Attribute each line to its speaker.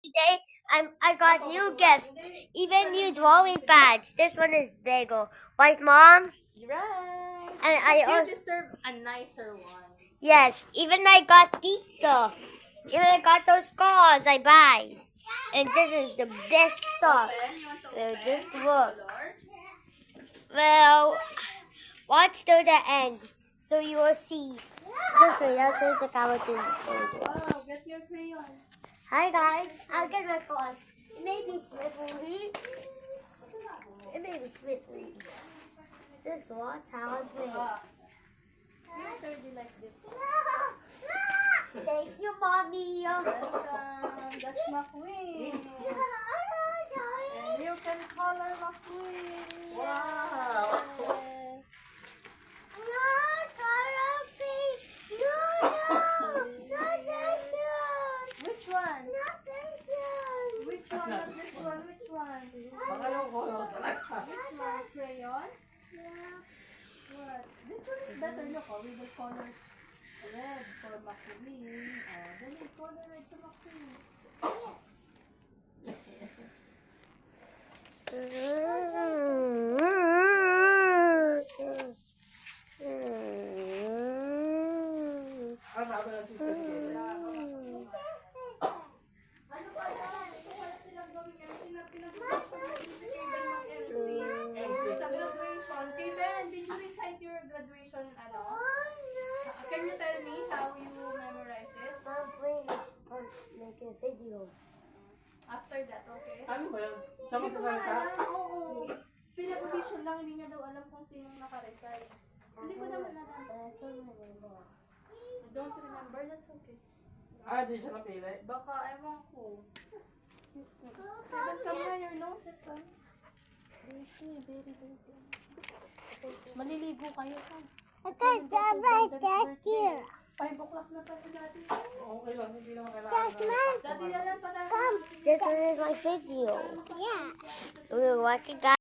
Speaker 1: Today I got new gifts, even new drawing pads. This one is bigger. Right, Mom?
Speaker 2: Right.
Speaker 1: And
Speaker 2: You deserve a nicer one.
Speaker 1: yes, even I got pizza. Even I got those cars I buy. And this is the best stuff. Well, just look. Well, watch till the end, so you will see. Just wait, I'll take the camera to
Speaker 2: Wow, get your crayon.
Speaker 1: Hi guys, I'll get my paws. It may be slippery. It may be slippery. Just watch how I play.
Speaker 2: It's already like this.
Speaker 1: Thank you, Mommy.
Speaker 2: Welcome. That's McQueen. And you can color McQueen.
Speaker 3: Wow.
Speaker 2: Which one? Which one? Not this one. Which one?
Speaker 3: Baka yung color talaga.
Speaker 2: Which one? Crayon? What? This one is better. Look, we will color red for McQueen. Then we color red to McQueen.
Speaker 3: Ano sabi ng sister ni Kevin?
Speaker 2: Sa graduation, Kevin, did you recite your graduation, ano? Can you tell me how you memorize it?
Speaker 1: Make a video.
Speaker 2: After that, okay?
Speaker 3: Ano ba yun? Sa
Speaker 2: Hindi ko
Speaker 3: magsasalita?
Speaker 2: alam, oo. Pinag-audition lang, hindi niya daw alam kung sinong naka-recite. Hindi ko naman alam. I don't remember, that's okay.
Speaker 3: Ah, di siya napili.
Speaker 2: Baka, ewan ko. Kevin, come here, your nose is on. Dirty, very dirty. Maliligo kayo pa. 5 o'clock na pala natin.
Speaker 3: Okay lang, hindi naman kailangan.
Speaker 2: Daddy, dalan pa tayo.
Speaker 1: This one is my video. Yeah. We're watching guys.